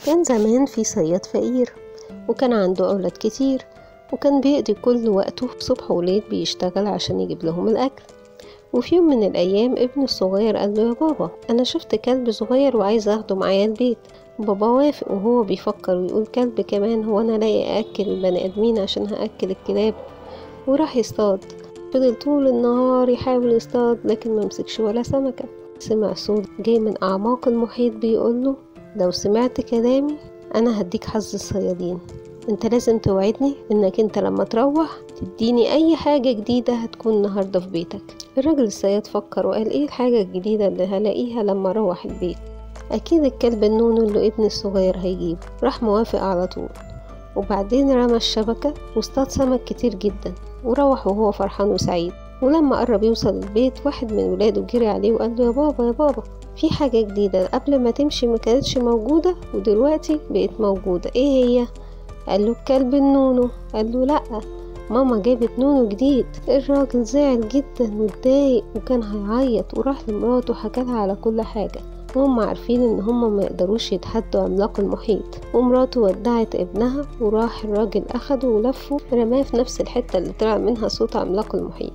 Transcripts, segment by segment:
كان زمان في صياد فقير، وكان عنده أولاد كتير، وكان بيقضي كل وقته صبح وليل بيشتغل عشان يجيب لهم الأكل. وفي يوم من الأيام ابنه الصغير قال له: يا بابا، أنا شفت كلب صغير وعايز أخده معايا البيت. بابا وافق، وهو بيفكر ويقول: كلب كمان؟ هو أنا لاقي أكل البني آدمين عشان هأكل الكلاب؟ وراح يصطاد. فضل طول النهار يحاول يصطاد لكن ممسكش ولا سمكة. سمع صوت جاي من أعماق المحيط بيقوله: لو سمعت كلامي أنا هديك حظ الصيادين. انت لازم توعدني انك انت لما تروح تديني اي حاجة جديدة هتكون النهاردة في بيتك. الراجل الصياد فكر وقال: ايه الحاجة الجديدة اللي هلاقيها لما اروح البيت؟ اكيد الكلب النونو اللي ابني الصغير هيجيبه. راح موافق على طول، وبعدين رمى الشبكة واصطاد سمك كتير جدا، وروح وهو فرحان وسعيد. ولما قرب يوصل البيت واحد من ولاده جري عليه وقال له: يا بابا يا بابا، في حاجة جديدة قبل ما تمشي ما كانتش موجودة ودلوقتي بقت موجودة. ايه هي؟ قال له: الكلب النونو. قال له: لا، ماما جابت نونو جديد. الراجل زعل جدا واتضايق وكان هيعيط، وراح لمراته وحكالها على كل حاجة، وهم عارفين ان هم ما يقدروش يتحدوا عملاق المحيط. ومراته ودعت ابنها، وراح الراجل اخده ولفه رماه في نفس الحتة اللي طلع منها صوت عملاق المحيط.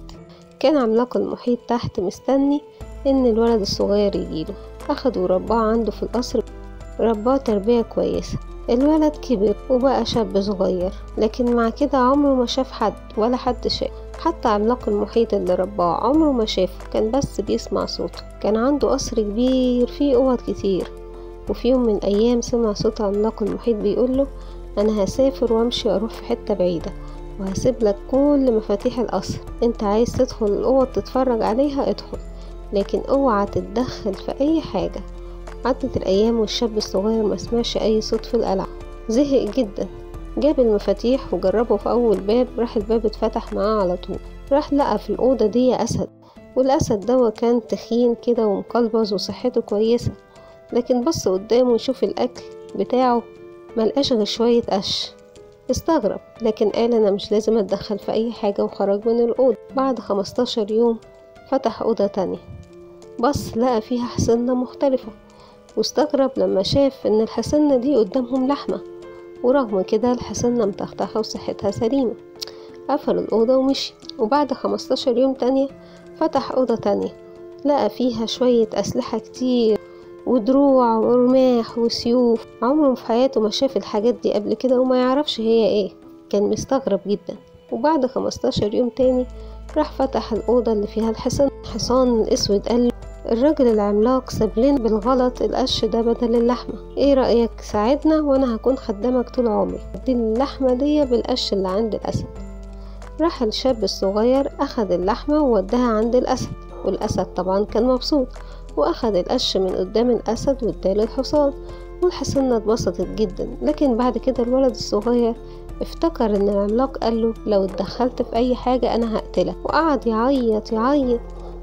كان عملاق المحيط تحت مستني ان الولد الصغير يجيله. اخده ورباه عنده في القصر، رباه تربية كويسة. الولد كبر وبقى شاب صغير، لكن مع كده عمره ما شاف حد ولا حد شاف. حتى عملاق المحيط اللي رباه عمره ما شافه، كان بس بيسمع صوته. كان عنده قصر كبير فيه اوض كتير. وفي يوم من الايام سمع صوت عملاق المحيط بيقوله: انا هسافر وامشي واروح في حتة بعيدة، وهسيب لك كل مفاتيح القصر. انت عايز تدخل الاوض تتفرج عليها ادخل، لكن اوعى تتدخل في اي حاجة. عدت الايام والشاب الصغير ما سمعش اي صوت في القلعة. زهق جدا، جاب المفاتيح وجربه في اول باب. راح الباب اتفتح معاه على طول. راح لقى في الاوضه دي اسد، والاسد ده كان تخين كده ومقلبز وصحته كويسه، لكن بص قدامه يشوف الاكل بتاعه ملقاش غير شويه قش. استغرب لكن قال: انا مش لازم اتدخل في اي حاجه، وخرج من الاوضه. بعد 15 يوم فتح اوضه تانية، بص لقى فيها حصنة مختلفة، واستغرب لما شاف ان الحصنة دي قدامهم لحمة، ورغم كده الحصنة متختخة وصحتها سليمة. قفل الأوضة ومشي. وبعد 15 يوم تانية فتح أوضة تانية، لقى فيها شوية أسلحة كتير ودروع ورماح وسيوف. عمره في حياته ما شاف الحاجات دي قبل كده وما يعرفش هي ايه. كان مستغرب جدا. وبعد 15 يوم تاني راح فتح الأوضة اللي فيها الحصان الأسود. قال: الراجل العملاق ساب لنا بالغلط القش ده بدل اللحمة، ايه رأيك ساعدنا وانا هكون خدامك طول عمري، دي اللحمة دي بالقش اللي عند الأسد. راح الشاب الصغير أخد اللحمة ووداها عند الأسد، والأسد طبعا كان مبسوط، وأخد القش من قدام الأسد واداله الحصان، والحصانة اتبسطت جدا. لكن بعد كده الولد الصغير افتكر ان العملاق قاله: لو اتدخلت في اي حاجة انا هقتلك، وقعد يعيط يعيط.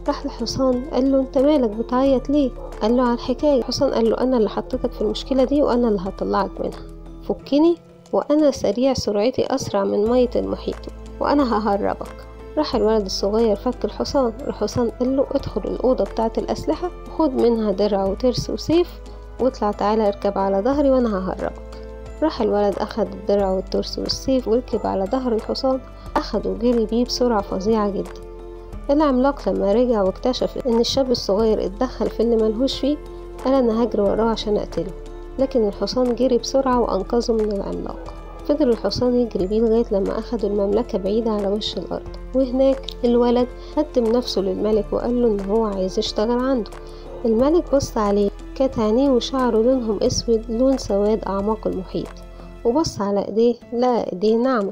راح الحصان قال له: انت مالك بتعيط ليه؟ قال له على الحكاية. الحصان قال له: انا اللي حطيتك في المشكلة دي وانا اللي هطلعك منها، فكني وانا سريع سرعتي اسرع من مية المحيط وانا ههربك. راح الولد الصغير فك الحصان. الحصان قال له: ادخل الأوضة بتاعة الأسلحة وخد منها درع وترس وسيف، واطلع تعالى اركب على ظهري وانا ههربك. راح الولد أخد الدرع والترس والسيف وركب على ظهر الحصان، أخد وجري بيه بسرعة فظيعة جدا. العملاق لما رجع واكتشف ان الشاب الصغير اتدخل في اللي ملهوش فيه، قال: انا هجري وراه عشان اقتله. لكن الحصان جري بسرعة وانقذه من العملاق. فضل الحصان يجري بيه لغاية لما أخدوا المملكة بعيدة على وش الأرض، وهناك الولد قدم نفسه للملك وقال له إن هو عايز يشتغل عنده. الملك بص عليه، كانت عينيه وشعره لونهم أسود لون سواد أعماق المحيط، وبص على إيديه لقى إيديه ناعمة.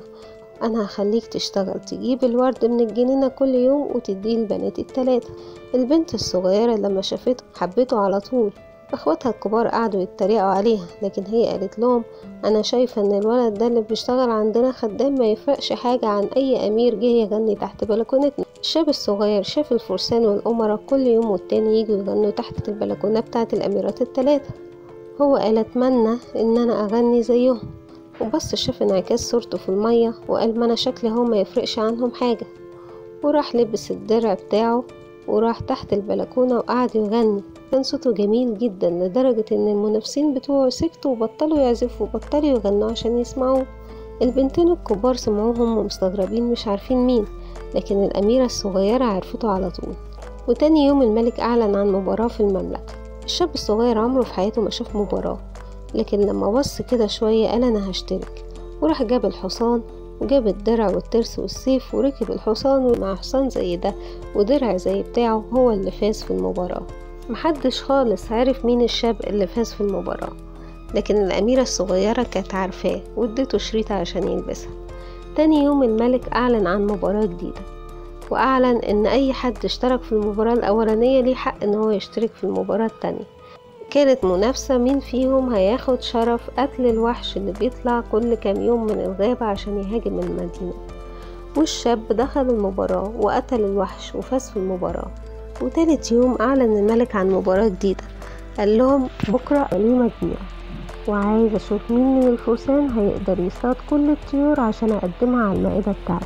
أنا هخليك تشتغل، تجيب الورد من الجنينة كل يوم وتديه البنات التلاتة. البنت الصغيرة لما شافته حبته على طول. اخواتها الكبار قعدوا يتريقوا عليها، لكن هي قالت لهم: انا شايفة ان الولد ده اللي بيشتغل عندنا خدام ما يفرقش حاجة عن اي امير جه يغني تحت بلكونتنا. الشاب الصغير شاف الفرسان والامراء كل يوم والتاني يجوا يغنوا تحت البلكونة بتاعة الاميرات التلاتة. هو قال: اتمنى ان انا اغني زيهم. وبص شاف انعكاس صورته في المية وقال: ما انا شكلي هو ما يفرقش عنهم حاجة. وراح لبس الدرع بتاعه وراح تحت البلكونة وقعد يغني: كان صوته جميل جدا لدرجة ان المنافسين بتوعه سكتوا وبطلوا يعزفوا وبطلوا يغنوا عشان يسمعوه. البنتين الكبار سمعوهم ومستغربين مش عارفين مين، لكن الأميرة الصغيرة عرفته على طول. وتاني يوم الملك أعلن عن مباراة في المملكة. الشاب الصغير عمره في حياته ما شاف مباراة، لكن لما بص كده شوية قال أنا هشترك، وراح جاب الحصان وجاب الدرع والترس والسيف وركب الحصان، ومع حصان زي ده ودرع زي بتاعه هو اللي فاز في المباراة. محدش خالص عارف مين الشاب اللي فاز في المباراة، لكن الأميرة الصغيرة كانت عارفاه وادته شريط عشان يلبسها. تاني يوم الملك أعلن عن مباراة جديدة، وأعلن إن أي حد اشترك في المباراة الأولانية ليه حق إن هو يشترك في المباراة التانية. كانت منافسة مين فيهم هياخد شرف قتل الوحش اللي بيطلع كل كام يوم من الغابة عشان يهاجم المدينة. والشاب دخل المباراة وقتل الوحش وفاز في المباراة. وتالت يوم أعلن الملك عن مباراة جديدة، قال لهم بكرة وليمة كبيرة، وعايز أشوف مين من الفرسان هيقدر يصطاد كل الطيور عشان أقدمها على المائدة بتاعتي.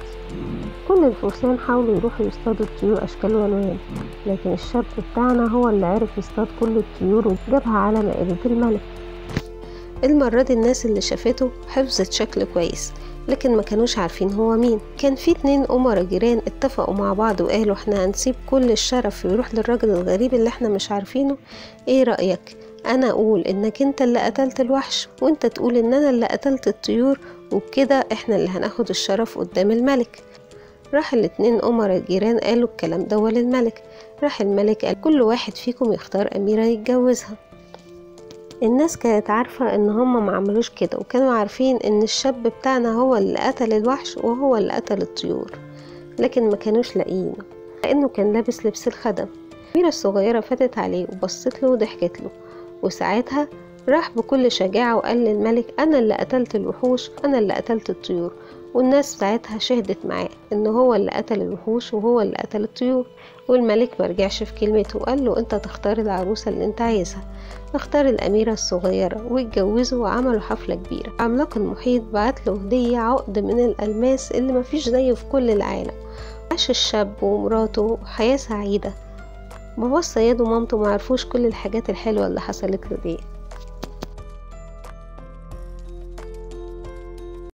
كل الفرسان حاولوا يروحوا يصطادوا الطيور أشكال وألوان، لكن الشاب بتاعنا هو اللي عرف يصطاد كل الطيور وجابها على مائدة الملك. المرة دي الناس اللي شافته حفظت شكل كويس، لكن ما كانوش عارفين هو مين. كان في 2 أمراء جيران اتفقوا مع بعض وقالوا احنا هنسيب كل الشرف ويروح للراجل الغريب اللي احنا مش عارفينه. ايه رأيك؟ انا اقول انك انت اللي قتلت الوحش، وانت تقول ان انا اللي قتلت الطيور، وبكده احنا اللي هناخد الشرف قدام الملك. راح ال2 أمراء الجيران قالوا الكلام ده للملك. راح الملك قال كل واحد فيكم يختار أميرة يتجوزها. الناس كانت عارفة ان هم ما عملوش كده، وكانوا عارفين ان الشاب بتاعنا هو اللي قتل الوحش وهو اللي قتل الطيور، لكن ما كانوش لاقيينه لانه كان لابس لبس الخدم. الأميرة الصغيرة فاتت عليه وبصت له وضحكت له، وساعتها راح بكل شجاعة وقال للملك انا اللي قتلت الوحوش، انا اللي قتلت الطيور. والناس ساعتها شهدت معاه ان هو اللي قتل الوحوش وهو اللي قتل الطيور. والملك مرجعش في كلمته وقال له انت تختار العروسة اللي انت عايزها. اختار الأميرة الصغيرة واتجوزوا وعملوا حفلة كبيرة. عملاق المحيط بعت له هدية عقد من الألماس اللي مفيش زيه في كل العالم. عاش الشاب ومراته حياة سعيدة. بابا الصياد ومامته معرفوش كل الحاجات الحلوة اللي حصلت له دي.